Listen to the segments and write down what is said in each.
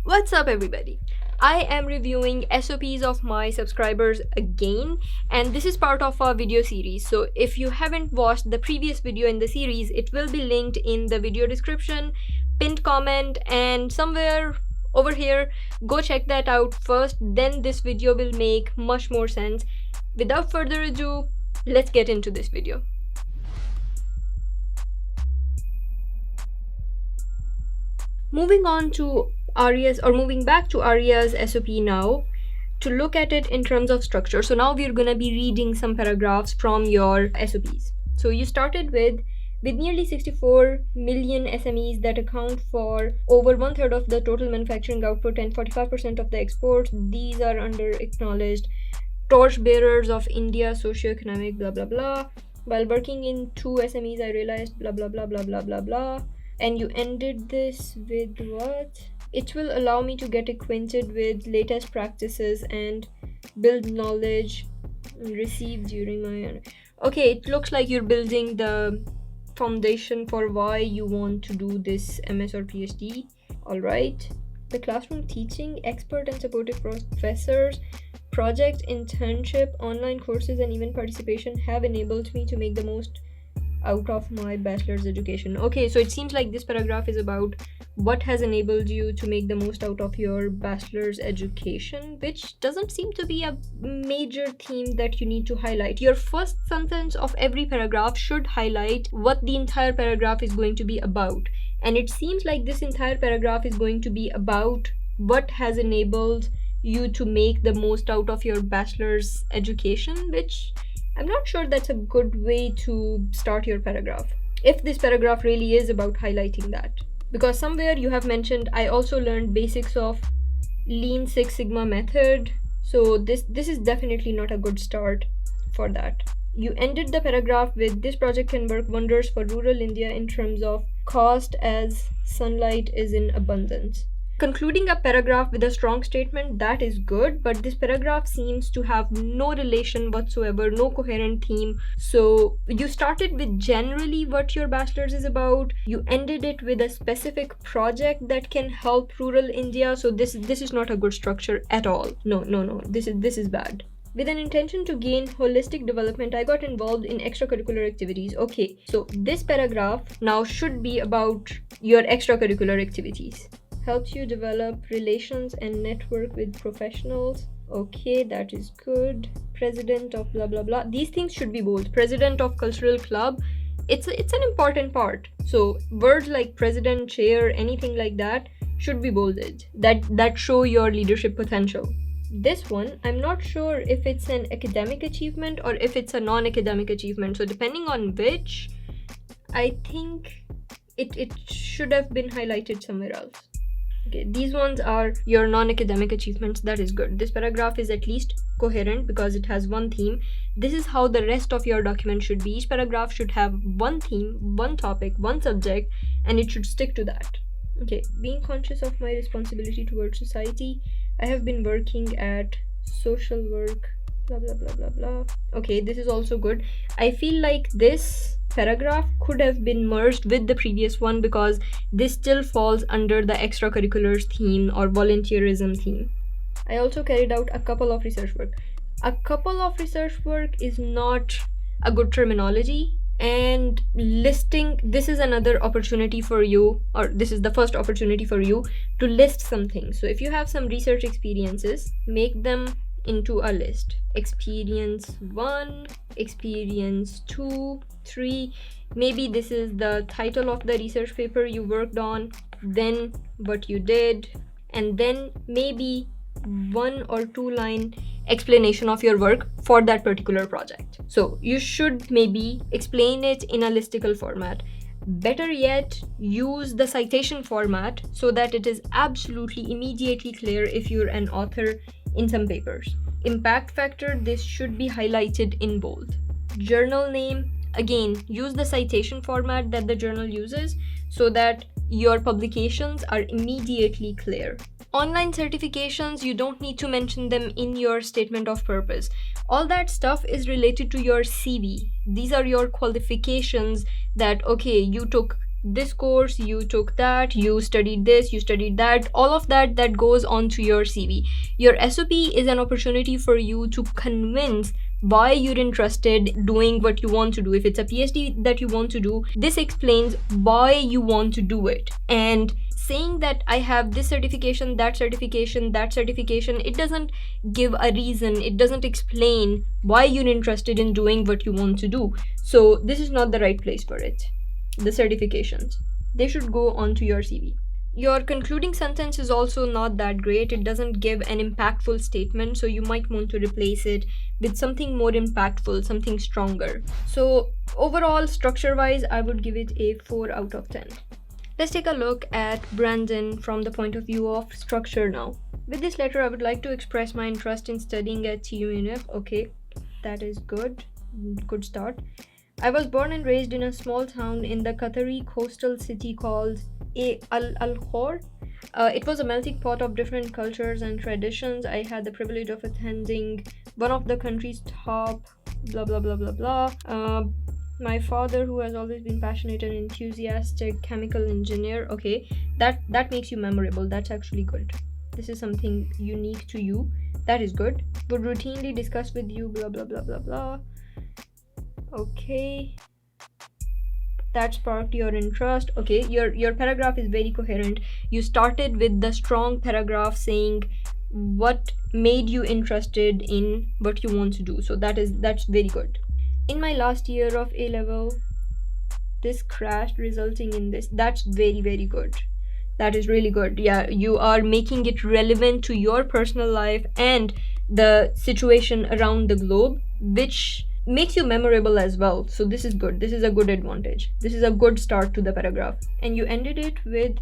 What's up, everybody? I am reviewing SOPs of my subscribers again, and this is part of a video series. So if you haven't watched the previous video in the series, it will be linked in the video description, pinned comment, and somewhere over here. Go check that out first, then this video will make much more sense. Without further ado, let's get into this video. Moving back to ARYA'S SOP now, to look at it in terms of structure. So now we're gonna be reading some paragraphs from your SOPs. So you started with nearly 64 million SMEs that account for over 1/3 of the total manufacturing output and 45% of the exports. These are under acknowledged torchbearers of India, socio-economic, blah blah blah. While working in 2 SMEs, I realized blah blah blah blah blah blah blah. And you ended this with what? It will allow me to get acquainted with latest practices and build knowledge received during my... Okay, it looks like you're building the foundation for why you want to do this MS or Ph.D. Alright. The classroom teaching, expert and supportive professors, project, internship, online courses, and even participation have enabled me to make the most out of my bachelor's education. Okay, so it seems like this paragraph is about what has enabled you to make the most out of your bachelor's education, which doesn't seem to be a major theme that you need to highlight. Your first sentence of every paragraph should highlight what the entire paragraph is going to be about. And it seems like this entire paragraph is going to be about what has enabled you to make the most out of your bachelor's education, which I'm not sure that's a good way to start your paragraph, if this paragraph really is about highlighting that. Because somewhere you have mentioned, I also learned basics of Lean Six Sigma method. So this is definitely not a good start for that. You ended the paragraph with, this project can work wonders for rural India in terms of cost as sunlight is in abundance. Concluding a paragraph with a strong statement, that is good, but this paragraph seems to have no relation whatsoever, no coherent theme. So you started with generally what your bachelor's is about, you ended it with a specific project that can help rural India. So this is not a good structure at all. No, this is bad. With an intention to gain holistic development, I got involved in extracurricular activities. Okay, so this paragraph now should be about your extracurricular activities. Helps you develop relations and network with professionals. Okay, that is good. President of blah blah blah. These things should be bold. President of cultural club. It's an important part. So words like president, chair, anything like that should be bolded. That show your leadership potential. This one, I'm not sure if it's an academic achievement or if it's a non-academic achievement. So depending on which, I think it should have been highlighted somewhere else. Okay, these ones are your non-academic achievements. That is good. This paragraph is at least coherent because it has one theme. This is how the rest of your document should be. Each paragraph should have one theme, one topic, one subject, and it should stick to that. Okay, being conscious of my responsibility towards society. I have been working at social work, blah blah blah blah blah. Okay, this is also good. I feel like this paragraph could have been merged with the previous one because this still falls under the extracurriculars theme or volunteerism theme. I also carried out a couple of research work. A couple of research work is not a good terminology, and listing, this is another opportunity for you, or this is the first opportunity for you to list some things. So if you have some research experiences, make them into a list. Experience 1, experience 2, 3. Maybe this is the title of the research paper you worked on, then what you did, and then maybe 1 or 2 line explanation of your work for that particular project. So you should maybe explain it in a listicle format. Better yet, use the citation format so that it is absolutely immediately clear if you're an author in some papers. Impact factor, this should be highlighted in bold. Journal name, again, use the citation format that the journal uses so that your publications are immediately clear. Online certifications, you don't need to mention them in your statement of purpose. All that stuff is related to your CV. These are your qualifications that, okay, you took this course, you took that, you studied this, you studied that, all of that goes onto your CV. Your SOP is an opportunity for you to convince why you're interested doing what you want to do. If it's a PhD that you want to do, this explains why you want to do it. And saying that I have this certification, that certification, that certification, it doesn't give a reason, it doesn't explain why you're interested in doing what you want to do. So this is not the right place for it. The certifications, they should go onto your CV. Your concluding sentence is also not that great. It doesn't give an impactful statement, so you might want to replace it with something more impactful, something stronger. So overall, structure wise, I would give it a 4 out of 10. Let's take a look at Brandon from the point of view of structure now. With this letter, I would like to express my interest in studying at TUNF. Okay, that is good. Good start. I was born and raised in a small town in the Qatari coastal city called Al-Khor. It was a melting pot of different cultures and traditions. I had the privilege of attending one of the country's top blah blah blah blah blah. My father, who has always been passionate and enthusiastic chemical engineer. Okay, that makes you memorable. That's actually good. This is something unique to you. That is good. Would routinely discuss with you blah blah blah blah blah. Okay, that sparked your interest. Okay, your paragraph is very coherent. You started with the strong paragraph saying what made you interested in what you want to do. So that's very good. In my last year of A level, this crashed, resulting in this. That's very, very good. That is really good. Yeah, you are making it relevant to your personal life and the situation around the globe, which makes you memorable as well. So this is good. This is a good advantage. This is a good start to the paragraph. And you ended it with,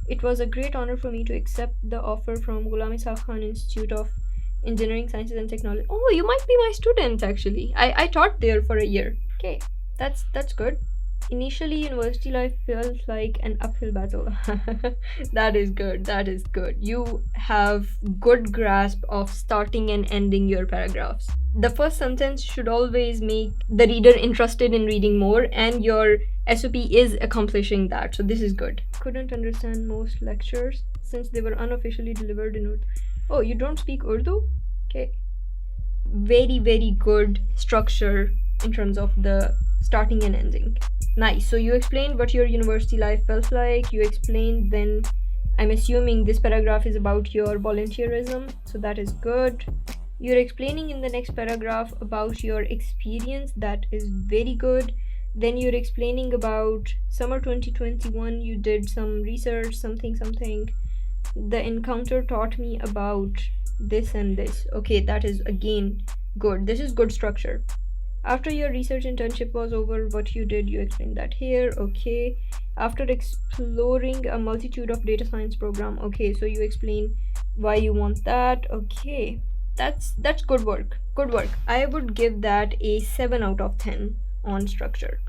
it was a great honor for me to accept the offer from Ghulam Institute of Engineering, Sciences and Technology. Oh, you might be my student actually. I taught there for a year. Okay, that's good. Initially, university life felt like an uphill battle. That is good. That is good. You have good grasp of starting and ending your paragraphs. The first sentence should always make the reader interested in reading more, and your SOP is accomplishing that. So this is good. Couldn't understand most lectures since they were unofficially delivered in Urdu. Oh, you don't speak Urdu? Okay. Very, very good structure in terms of the starting and ending. Nice. So you explained what your university life felt like. You explained, then I'm assuming this paragraph is about your volunteerism. So that is good. You're explaining in the next paragraph about your experience. That is very good. Then you're explaining about summer 2021. You did some research, something. The encounter taught me about this and this. Okay, that is again good. This is good structure. After your research internship was over, what you did, you explained that here. Okay. After exploring a multitude of data science program. Okay, so you explain why you want that. Okay, that's good work. Good work. I would give that a 7 out of 10 on structure.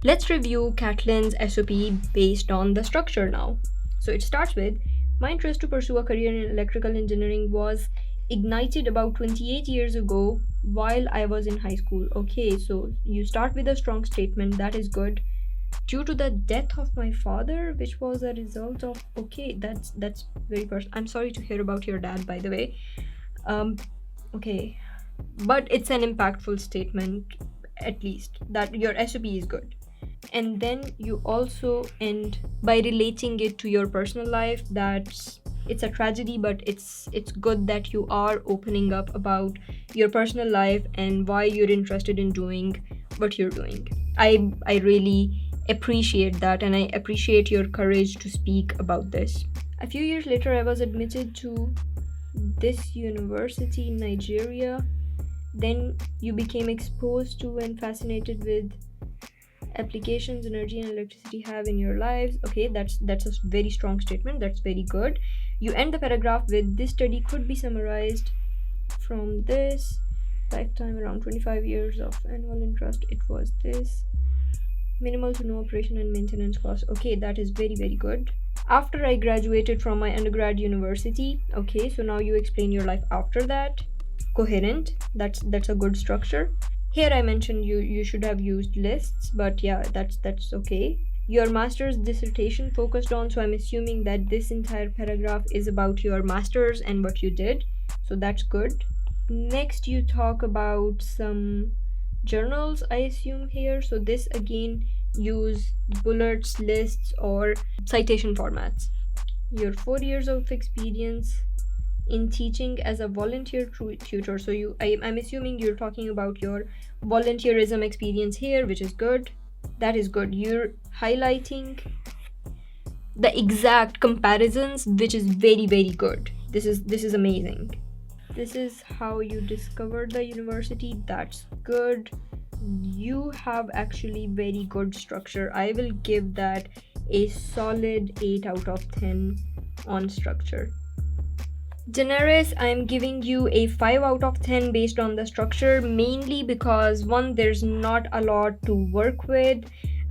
Let's review CATELYN'S SOP based on the structure now. So it starts with, my interest to pursue a career in electrical engineering was ignited about 28 years ago while I was in high school. Okay, so you start with a strong statement. That is good. Due to the death of my father, which was a result of, okay, that's very personal. I'm sorry to hear about your dad, by the way. Okay, but it's an impactful statement, at least that your SOP is good. And then you also end by relating it to your personal life. That's, it's a tragedy, but it's good that you are opening up about your personal life and why you're interested in doing what you're doing. I really appreciate that, and I appreciate your courage to speak about this. A few years later, I was admitted to this university in Nigeria. Then you became exposed to and fascinated with applications energy and electricity have in your lives. Okay, that's a very strong statement. That's very good. You end the paragraph with, this study could be summarized from this lifetime around 25 years of annual interest. It was this minimal to no operation and maintenance costs. Okay, that is very, very good. After I graduated from my undergrad university. Okay, so now you explain your life after that. Coherent. That's a good structure. Here I mentioned you should have used lists, but yeah, that's okay. your master's dissertation focused on. So I'm assuming that this entire paragraph is about your master's and what you did. So that's good. Next, you talk about some journals, I assume here. So this again use bullets, lists, or citation formats. Your 4 years of experience in teaching as a volunteer tutor. So I'm assuming you're talking about your volunteerism experience here, which is good. That is good. You're highlighting the exact comparisons, which is very, very good. This is amazing. This is how you discovered the university. That's good. You have actually very good structure. I will give that a solid 8 out of 10 on structure. Generous, I'm giving you a 5 out of 10 based on the structure, mainly because one, there's not a lot to work with.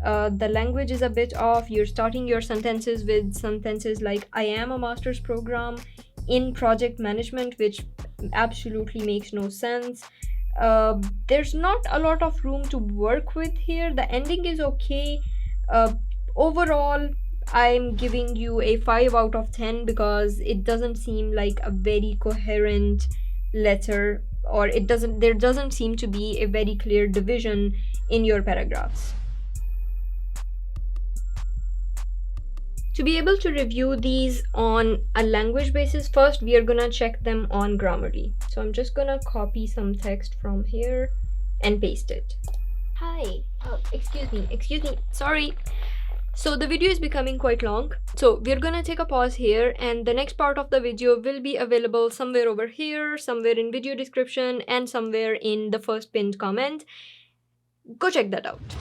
The language is a bit off. You're starting your sentences with sentences like I am a master's program in project management, which absolutely makes no sense. There's not a lot of room to work with here. The ending is okay. Overall, I'm giving you a 5 out of 10 because it doesn't seem like a very coherent letter, or there doesn't seem to be a very clear division in your paragraphs. To be able to review these on a language basis, first we are gonna check them on Grammarly. So I'm just gonna copy some text from here and paste it. Hi, excuse me, sorry. So the video is becoming quite long, so we're gonna take a pause here, and the next part of the video will be available somewhere over here, somewhere in video description, and somewhere in the first pinned comment. Go check that out.